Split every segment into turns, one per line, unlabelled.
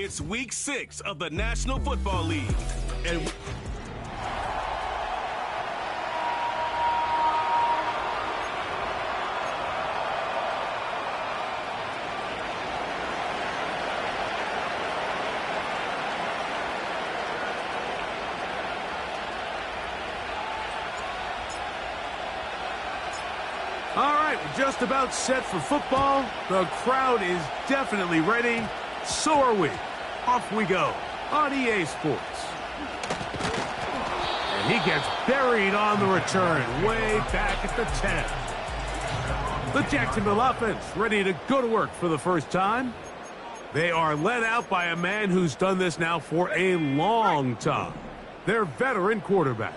It's week 6 of the National Football League. And
all right, we're just about set for football. The crowd is definitely ready. So are we. Off we go on EA Sports. And he gets buried on the return, way back at the 10. The Jacksonville offense ready to go to work for the first time. They are led out by a man who's done this now for a long time. Their veteran quarterback.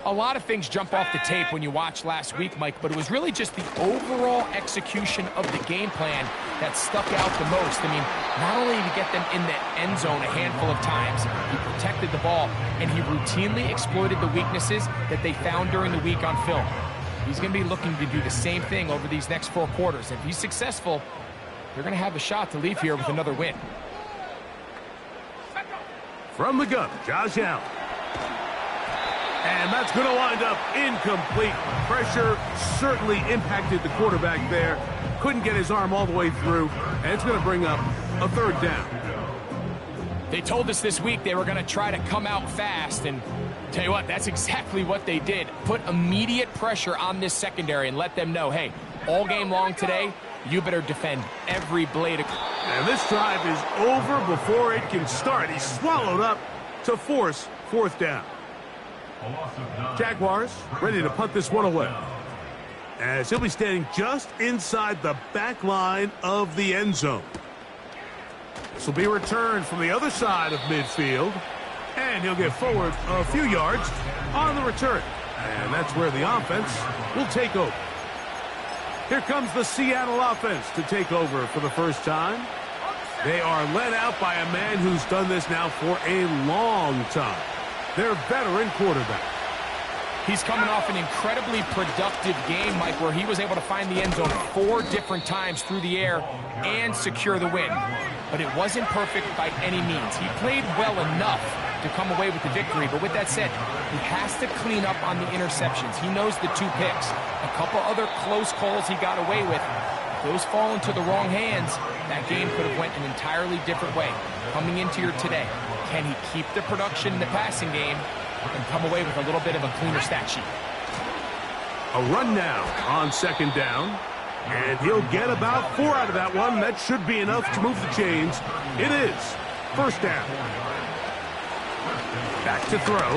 A lot of things jump off the tape when you watch last week, Mike, but it was really just the overall execution of the game plan that stuck out the most. I mean, not only did he get them in the end zone a handful of times, he protected the ball, and he routinely exploited the weaknesses that they found during the week on film. He's going to be looking to do the same thing over these next 4 quarters. If he's successful, they're going to have a shot to leave here with another win.
From the gun, Josh Allen. And that's going to wind up incomplete. Pressure certainly impacted the quarterback there. Couldn't get his arm all the way through. And it's going to bring up a 3rd down.
They told us this week they were going to try to come out fast. And tell you what, that's exactly what they did. Put immediate pressure on this secondary and let them know, hey, all game long today, you better defend every blade of...
And this drive is over before it can start. He's swallowed up to force 4th down. Jaguars ready to punt this one away, as he'll be standing just inside the back line of the end zone. This will be returned from the other side of midfield, and he'll get forward a few yards on the return. And that's where the offense will take over. Here comes the Seattle offense to take over for the first time. They are led out by a man who's done this now for a long time. Their veteran quarterback.
He's coming off an incredibly productive game, Mike, where he was able to find the end zone 4 different times through the air and secure the win. But it wasn't perfect by any means. He played well enough to come away with the victory. But with that said, he has to clean up on the interceptions. He knows the 2 picks. A couple other close calls he got away with. If those fall into the wrong hands, that game could have went an entirely different way. Coming into here today, can he keep the production in the passing game and come away with a little bit of a cleaner stat sheet?
A run now on 2nd down, and he'll get about 4 out of that one. That should be enough to move the chains. It is 1st down. Back to throw.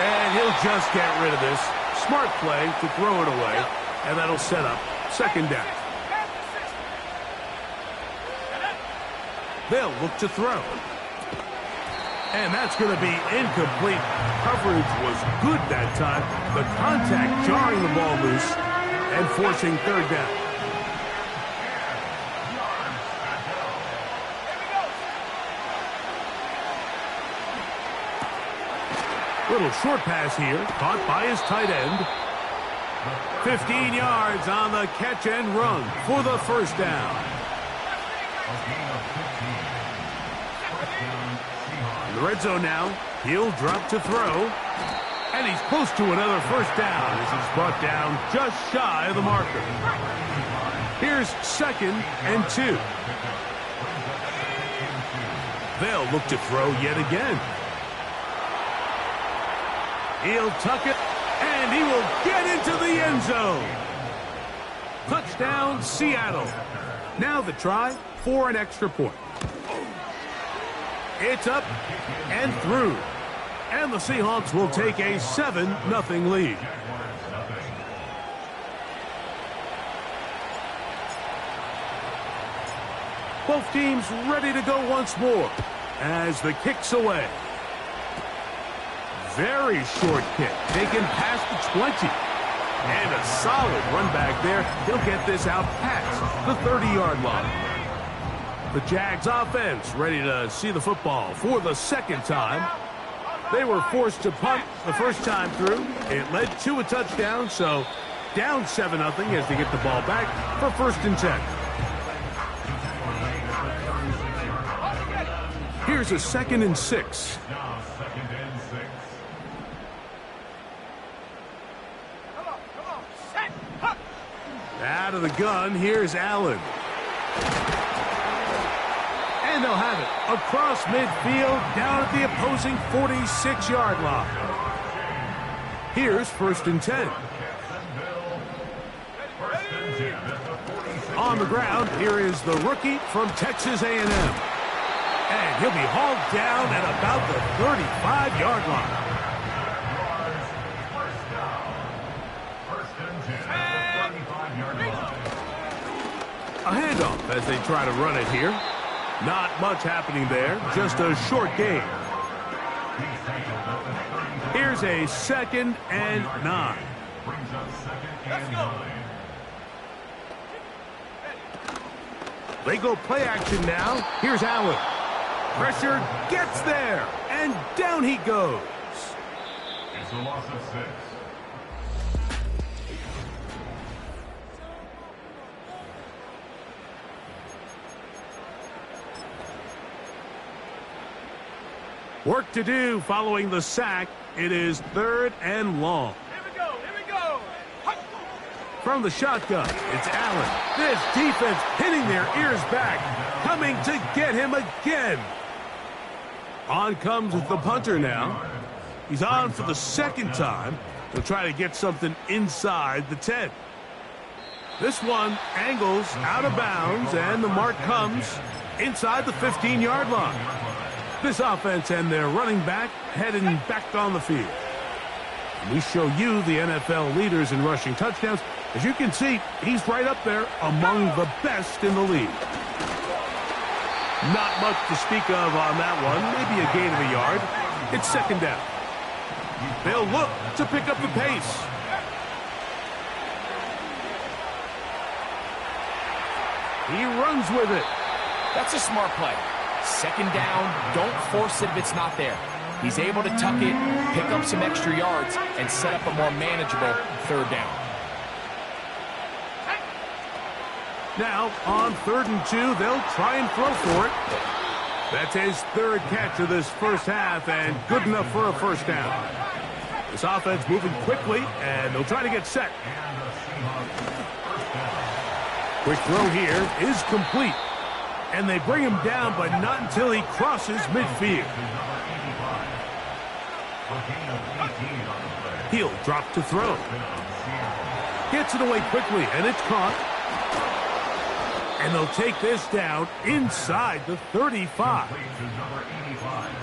And he'll just get rid of this. Smart play to throw it away, and that'll set up 2nd down. They'll look to throw. And that's going to be incomplete. Coverage was good that time. The contact jarring the ball loose and forcing 3rd down. Little short pass here, caught by his tight end. 15 yards on the catch and run for the 1st down. In the red zone now, he'll drop to throw. And he's close to another 1st down as he's brought down just shy of the marker. Here's 2nd and 2. They'll look to throw yet again. He'll tuck it, and he will get into the end zone. Touchdown, Seattle. Now the try for an extra point. It's up and through. And the Seahawks will take a 7-0 lead. Both teams ready to go once more as the kick's away. Very short kick, taken past the 20. And a solid run back there. He'll get this out past the 30-yard line. The Jags offense ready to see the football for the 2nd time. They were forced to punt the first time through. It led to a touchdown, so down 7-0 as they get the ball back for 1st and 10. Here's a 2nd and 6. Out of the gun, here's Allen. And they'll have it across midfield, down at the opposing 46-yard line. Here's 1st and 10. On the ground, here is the rookie from Texas A&M. And he'll be hauled down at about the 35-yard line. A handoff as they try to run it here. Not much happening there, just a short gain. Here's a 2nd and 9. They go play action now. Here's Allen. Pressure gets there, and down he goes.
It's a loss of 6.
Work to do following the sack. It is 3rd and long.
Here we go. Here we go.
From the shotgun, it's Allen. This defense hitting their ears back, coming to get him again. On comes the punter now. He's on for the 2nd time. He'll try to get something inside the 10. This one angles out of bounds, and the mark comes inside the 15-yard line. This offense and their running back heading back on the field. And we show you the NFL leaders in rushing touchdowns. As you can see, he's right up there among the best in the league. Not much to speak of on that one. Maybe a gain of a yard. It's 2nd down. They'll look to pick up the pace. He runs with it.
That's a smart play. 2nd down, don't force it if it's not there. He's able to tuck it, pick up some extra yards, and set up a more manageable 3rd down.
Now, on 3rd and 2, they'll try and throw for it. That's his 3rd catch of this first half, and good enough for a 1st down. This offense moving quickly, and they'll try to get set. Quick throw here is complete. And they bring him down, but not until he crosses midfield. He'll drop to throw. Gets it away quickly, and it's caught. And they'll take this down inside the 35.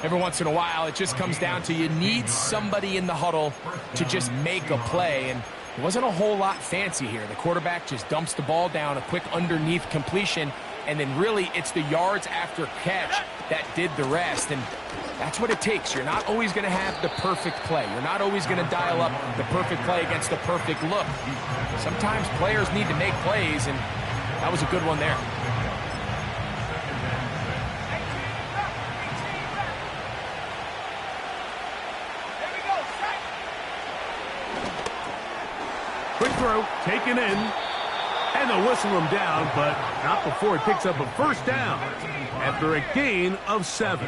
Every once in a while, it just comes down to you need somebody in the huddle to just make a play. And it wasn't a whole lot fancy here. The quarterback just dumps the ball down, a quick underneath completion. And then really it's the yards after catch that did the rest. And that's what it takes. You're not always going to have the perfect play. You're not always going to dial up the perfect play against the perfect look. Sometimes players need to make plays, and that was a good one there.
Quick throw, taken in. And they'll whistle him down, but not before he picks up a 1st down after a gain of 7.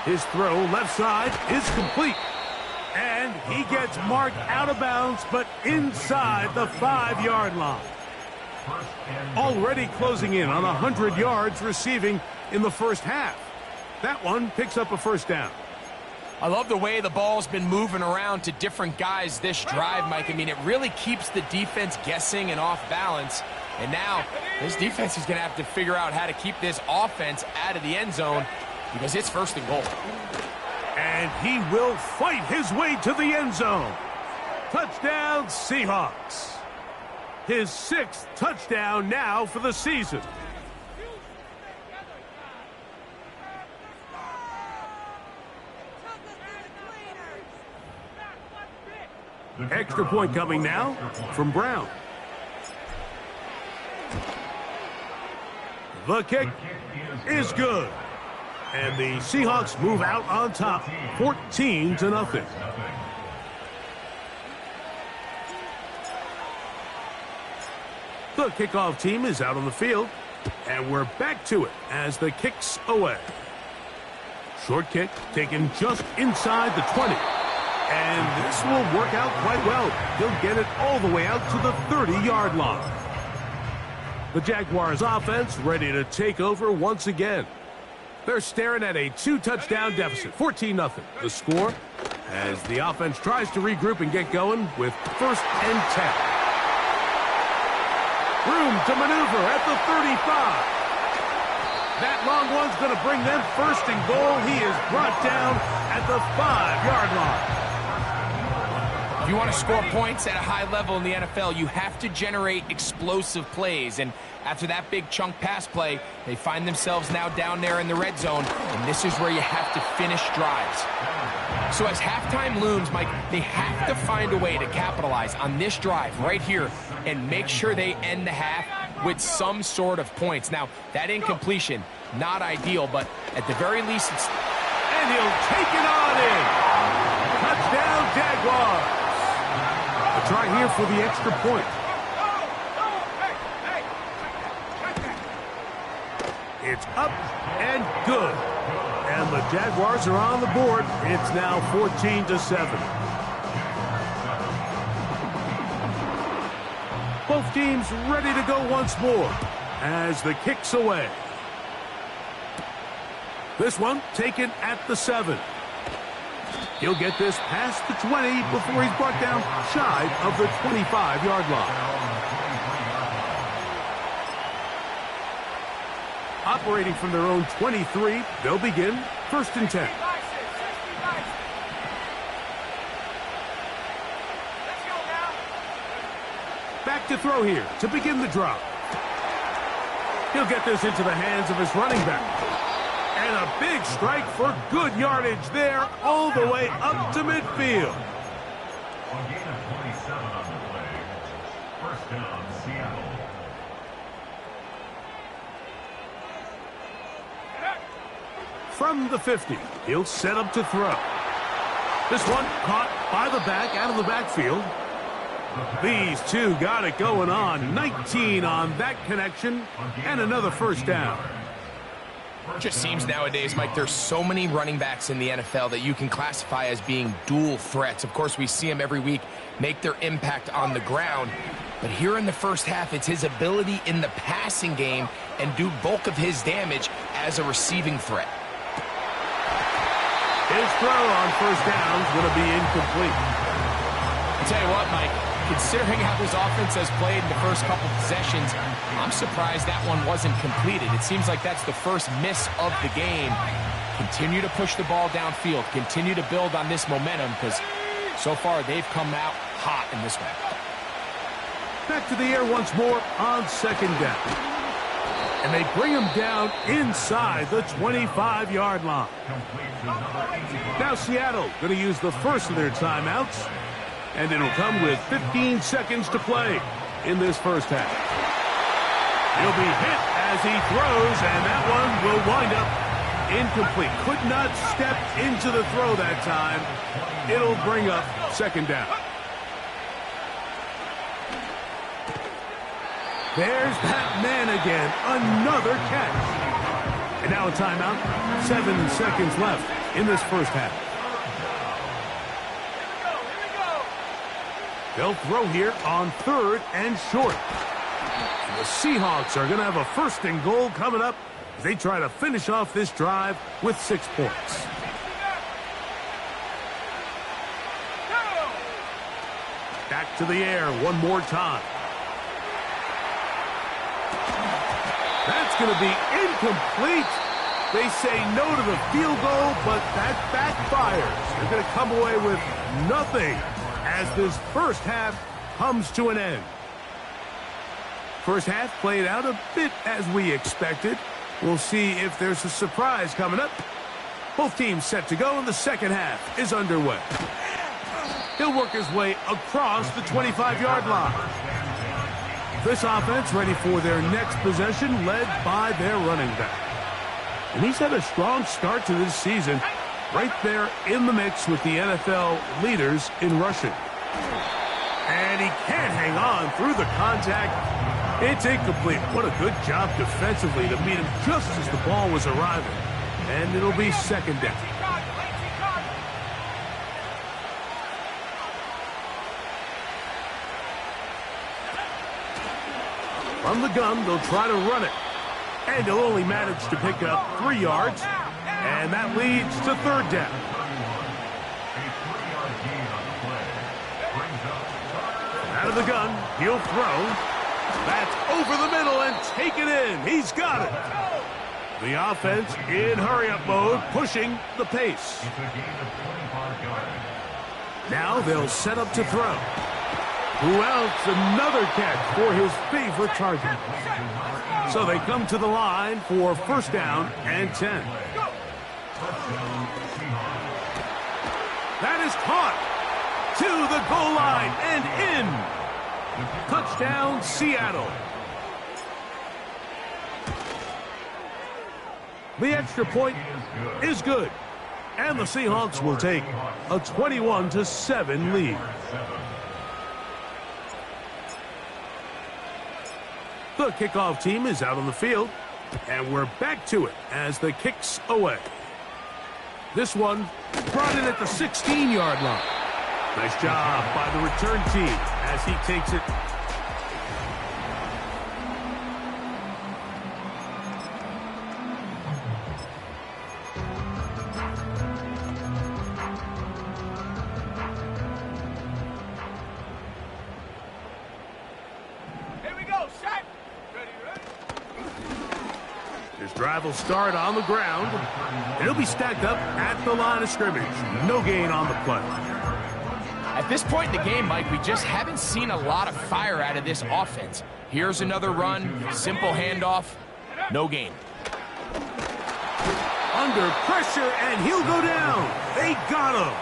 His throw left side is complete. And he gets marked out of bounds, but inside the 5-yard line. Already closing in on 100 yards receiving in the first half. That one picks up a 1st down.
I love the way the ball's been moving around to different guys this drive, Mike. I mean, it really keeps the defense guessing and off balance. And now this defense is going to have to figure out how to keep this offense out of the end zone because it's 1st and goal.
And he will fight his way to the end zone. Touchdown, Seahawks. His 6th touchdown now for the season. Extra point coming now from Brown. The kick is good. And the Seahawks move out on top, 14-0. The kickoff team is out on the field, and we're back to it as the kick's away. Short kick taken just inside the 20. And this will work out quite well. He'll get it all the way out to the 30-yard line. The Jaguars offense ready to take over once again. They're staring at a 2-touchdown deficit, 14-0. The score as the offense tries to regroup and get going with 1st and 10. Room to maneuver at the 35. That long one's going to bring them 1st and goal. He is brought down at the 5-yard line.
If you want to score points at a high level in the NFL, you have to generate explosive plays. And after that big chunk pass play, they find themselves now down there in the red zone. And this is where you have to finish drives. So as halftime looms, Mike, they have to find a way to capitalize on this drive right here and make sure they end the half with some sort of points. Now, that incompletion, not ideal, but at the very least, it's...
And he'll take it on in. Touchdown, Jaguars. A try here for the extra point. It's up and good. And the Jaguars are on the board. It's now 14-7. Both teams ready to go once more as the kick's away. This one taken at the 7. He'll get this past the 20 before he's brought down shy of the 25-yard line. Operating from their own 23, they'll begin 1st and 10. Back to throw here to begin the drive. He'll get this into the hands of his running back. And a big strike for good yardage there all the way up to midfield.
On gain of 27 on the play. 1st down, Seattle.
From the 50, he'll set up to throw. This one caught by the back out of the backfield. These two got it going on. 19 on that connection and another 1st down.
It just seems nowadays, Mike, there's so many running backs in the NFL that you can classify as being dual threats. Of course, we see them every week make their impact on the ground. But here in the first half, it's his ability in the passing game and do bulk of his damage as a receiving threat.
His throw on 1st down is going to be incomplete.
I'll tell you what, Mike, considering how this offense has played in the first couple possessions, I'm surprised that one wasn't completed. It seems like that's the first miss of the game. Continue to push the ball downfield. Continue to build on this momentum because so far they've come out hot in this one.
Back to the air once more on 2nd down. And they bring him down inside the 25-yard line. Now Seattle going to use the first of their timeouts. And it'll come with 15 seconds to play in this first half. He'll be hit as he throws, and that one will wind up incomplete. Could not step into the throw that time. It'll bring up 2nd down. There's that man again. Another catch. And now a timeout. 7 seconds left in this first half. They'll throw here on 3rd and short. And the Seahawks are going to have a 1st and goal coming up as they try to finish off this drive with 6 points. Back to the air one more time. That's going to be incomplete. They say no to the field goal, but that backfires. They're going to come away with nothing as this first half comes to an end. First half played out a bit as we expected. We'll see if there's a surprise coming up. Both teams set to go, and the second half is underway. He'll work his way across the 25-yard line. This offense ready for their next possession, led by their running back. And he's had a strong start to this season, right there in the mix with the NFL leaders in rushing. And he can't hang on through the contact. It's incomplete. What a good job defensively to meet him just as the ball was arriving. And it'll be second down. From the gun, they'll try to run it. And they'll only manage to pick up 3 yards. And that leads to third down. Out of the gun, he'll throw. That's over the middle and taken in. He's got it. The offense in hurry-up mode, pushing the pace. Now they'll set up to throw. Who else? Another catch for his favorite target. So they come to the line for first down and 10. That is caught to the goal line and in. Touchdown, Seattle. The extra point is good. And the Seahawks will take a 21-7 lead. The kickoff team is out on the field, and we're back to it as the kick's away. This one brought in at the 16-yard line. Nice job by the return team as he takes it. His drive will start on the ground, and he'll be stacked up at the line of scrimmage. No gain on the play.
At this point in the game, Mike, we just haven't seen a lot of fire out of this offense. Here's another run, simple handoff, no gain.
Under pressure, and he'll go down. They got him.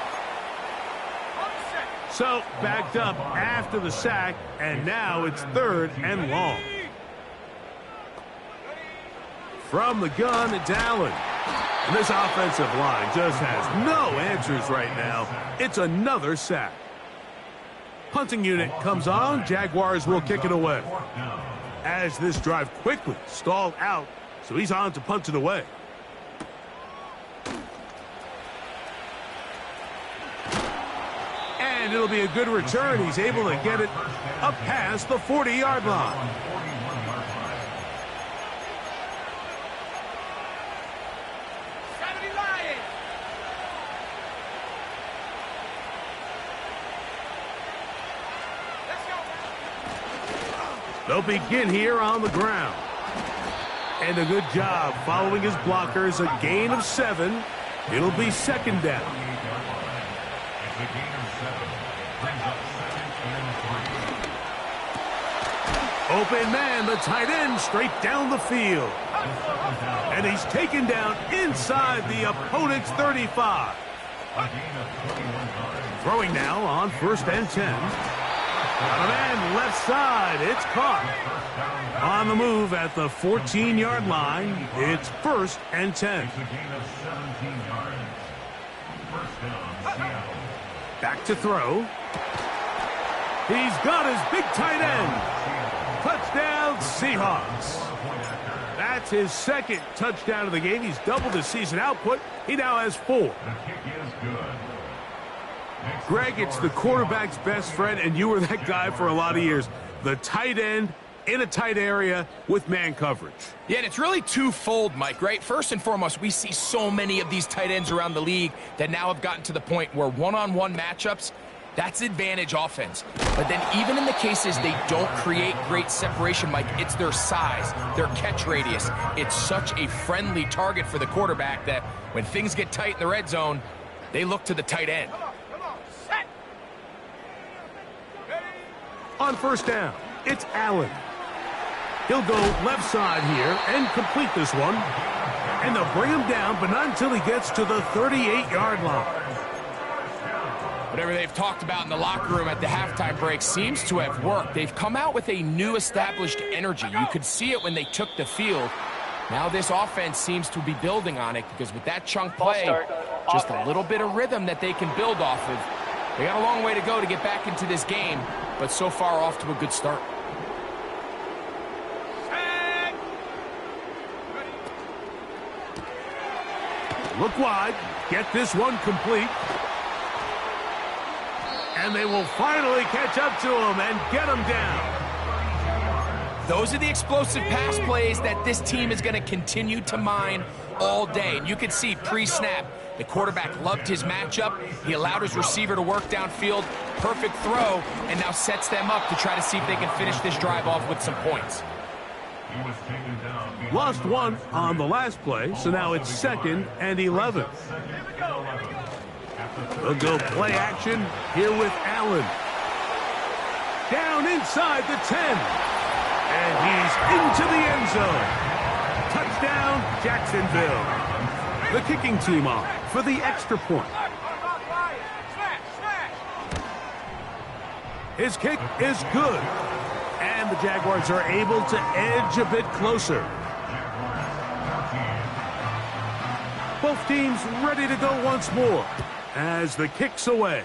So, backed up after the sack, and now it's third and long. From the gun, it's Allen. And this offensive line just has no answers right now. It's another sack. Punting unit comes on. Jaguars will kick it away. As this drive quickly stalled out, so he's on to punt it away. And it'll be a good return. He's able to get it up past the 40-yard line. They'll begin here on the ground. And a good job following his blockers. A gain of 7. It'll be second down. Open man, the tight end, straight down the field. And he's taken down inside the opponent's 35. Throwing now on first and 10. Got a man left side. It's caught. On the move at the 14-yard line. It's first and 10. Back to throw. He's got his big tight end. Touchdown, Seahawks. That's his second touchdown of the game. He's doubled his season output. He now has 4. Greg, it's the quarterback's best friend, and you were that guy for a lot of years. The tight end in a tight area with man coverage.
Yeah, and it's really twofold, Mike, right? First and foremost, we see so many of these tight ends around the league that now have gotten to the point where one-on-one matchups, that's advantage offense. But then even in the cases they don't create great separation, Mike, it's their size, their catch radius. It's such a friendly target for the quarterback that when things get tight in the red zone, they look to the tight end.
On first down, it's Allen. He'll go left side here and complete this one. And they'll bring him down, but not until he gets to the 38-yard line.
Whatever they've talked about in the locker room at the halftime break seems to have worked. They've come out with a new established energy. You could see it when they took the field. Now this offense seems to be building on it because with that chunk play, just a little bit of rhythm that they can build off of. They got a long way to go to get back into this game, but so far off to a good start.
look wide, get this one complete. And they will finally catch up to him and get him down.
Those are the explosive pass plays that this team is going to continue to mine all day. And you can see pre-snap, the quarterback loved his matchup. He allowed his receiver to work downfield. Perfect throw, and now sets them up to try to see if they can finish this drive off with some points.
Lost one on the last play, so now it's 2nd and 11. They'll go play action here with Allen. Down inside the 10. And he's into the end zone. Touchdown, Jacksonville. The kicking team on for the extra point. His kick is good. And the Jaguars are able to edge a bit closer. Both teams ready to go once more as the kick's away.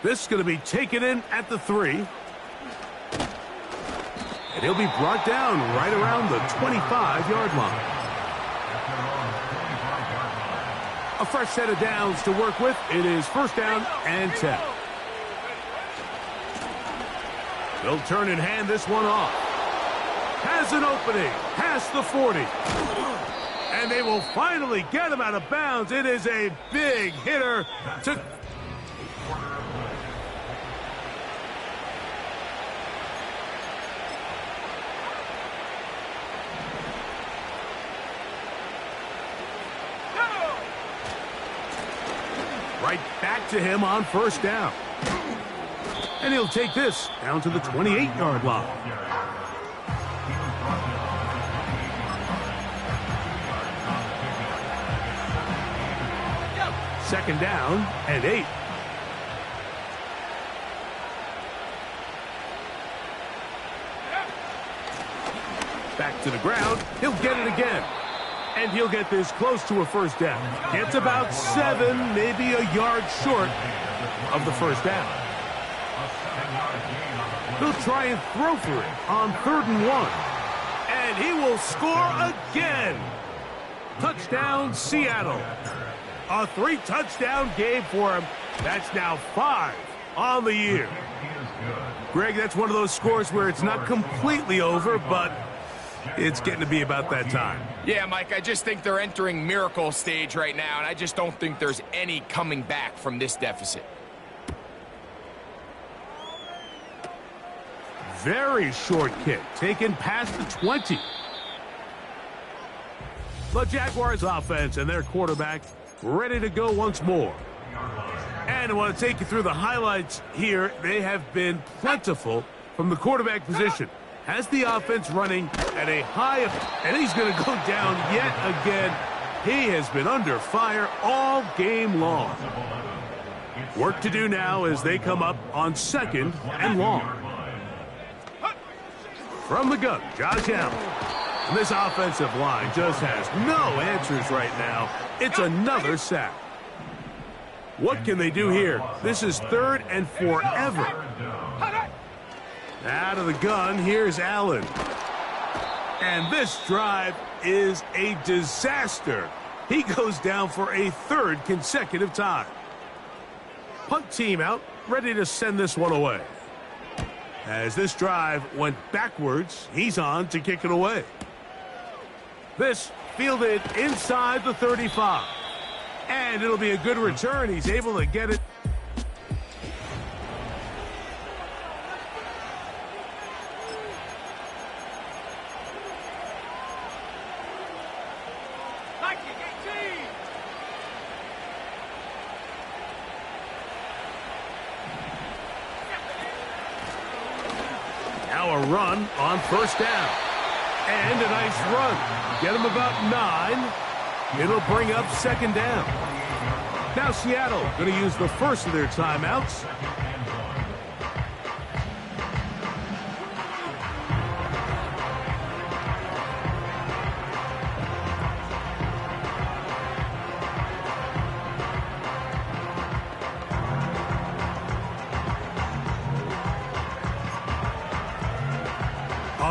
This is going to be taken in at the 3. And he'll be brought down right around the 25-yard line. A fresh set of downs to work with. It is 1st down and 10. They'll turn and hand this one off. Has an opening. Past the 40. And they will finally get him out of bounds. It is a big hitter to... Right back to him on 1st down. And he'll take this down to the 28-yard line. Second down and 8. Back to the ground. He'll get it again. And he'll get this close to a 1st down. Gets about 7, maybe a yard short of the 1st down. He'll try and throw for it on 3rd and 1. And he will score again. Touchdown, Seattle. A 3-touchdown game for him. That's now 5 on the year. Greg, that's one of those scores where it's not completely over, but it's getting to be about that time.
Yeah, Mike, I just think they're entering miracle stage right now, and I just don't think there's any coming back from this deficit.
Very short kick, taken past the 20. The Jaguars offense and their quarterback ready to go once more. And I want to take you through the highlights here. They have been plentiful from the quarterback position. Has the offense running at a high, and he's going to go down yet again. He has been under fire all game long. Work to do now as they come up on 2nd and long. From the gun, Josh Allen. And this offensive line just has no answers right now. It's another sack. What can they do here? This is 3rd and forever. Out of the gun, here's Allen. And this drive is a disaster. He goes down for a 3rd consecutive time. Punt team out, ready to send this one away. As this drive went backwards, he's on to kick it away. This fielded inside the 35. And it'll be a good return. He's able to get it. Now a run on 1st down. And a nice run. Get him about 9. It'll bring up 2nd down. Now Seattle going to use the first of their timeouts.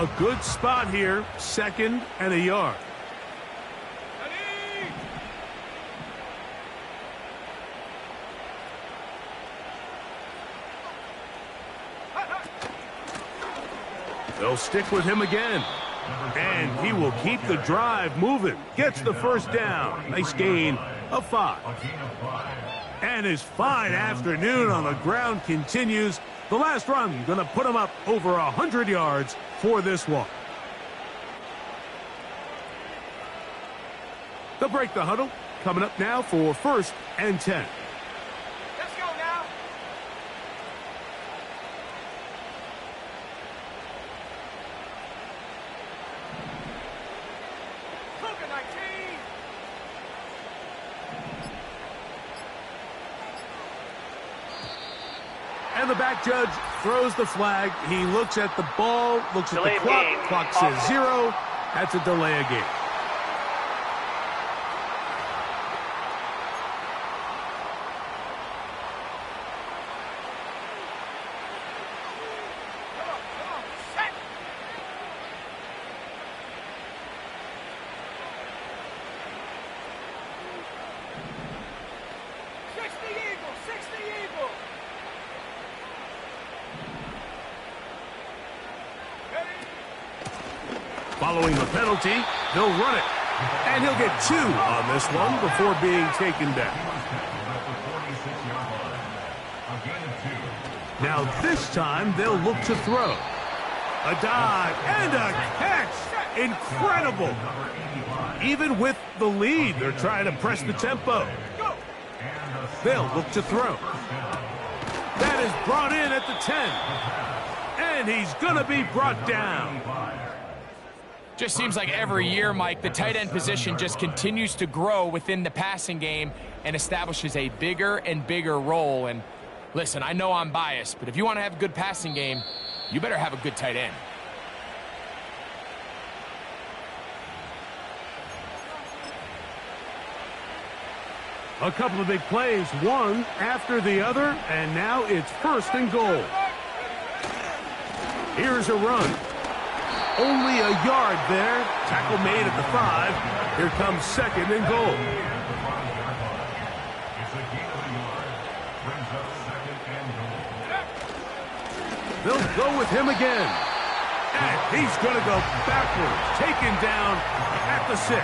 A good spot here, 2nd and a yard. They'll stick with him again. And he will keep the drive moving. Gets the first down. Nice gain of 5. And his fine afternoon on the ground continues. The last run going to put him up over 100 yards for this one. They'll break the huddle. Coming up now for 1st and 10.
Let's go now.
And the back judge throws the flag. He looks at the ball, looks at the clock. Clock says 0. That's a delay of game. Following the penalty, they'll run it. And he'll get 2 on this one before being taken down. Now this time, they'll look to throw. A dive and a catch. Incredible. Even with the lead, they're trying to press the tempo. They'll look to throw. That is brought in at the 10. And he's going to be brought down.
Just seems like every year, Mike, the tight end position just continues to grow within the passing game and establishes a bigger and bigger role. And listen, I know I'm biased, but if you want to have a good passing game, you better have a good tight end.
A couple of big plays, one after the other, and now it's 1st and goal. Here's a run. Only a yard there. Tackle made at the 5. Here comes 2nd and goal. They'll go with him again. And he's going to go backwards. Taken down at the 6.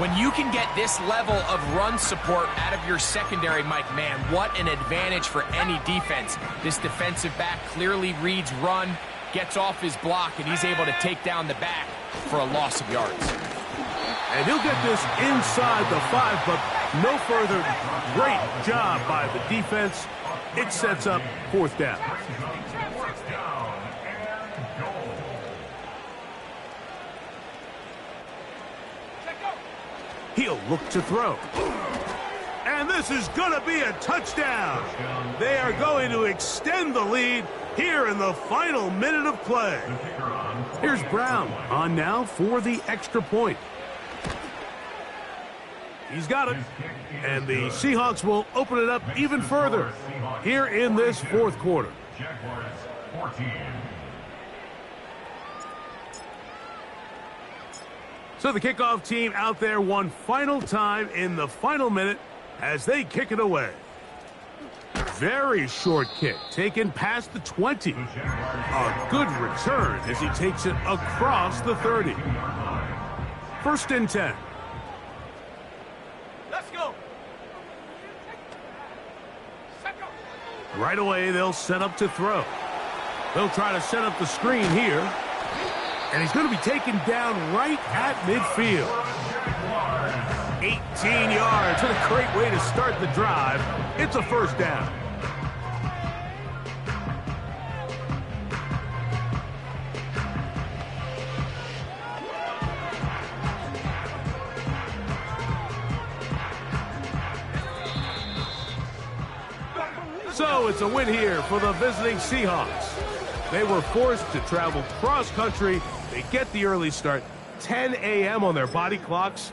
When you can get this level of run support out of your secondary, Mike, man, what an advantage for any defense. This defensive back clearly reads run, gets off his block, and he's able to take down the back for a loss of yards.
And he'll get this inside the 5, but no further. Great job by the defense. It sets up 4th down. He'll look to throw. And this is going to be a touchdown. They are going to extend the lead here in the final minute of play. Here's Brown on now for the extra point. He's got it. And the Seahawks will open it up even further here in this 4th quarter. So the kickoff team out there one final time in the final minute as they kick it away. Very short kick, taken past the 20. A good return as he takes it across the 30. 1st and 10.
Let's go.
Right away, they'll set up to throw. They'll try to set up the screen here. And he's going to be taken down right at midfield. 18 yards. What a great way to start the drive. It's a 1st down. So it's a win here for the visiting Seahawks. They were forced to travel cross-country. They get the early start, 10 a.m. on their body clocks.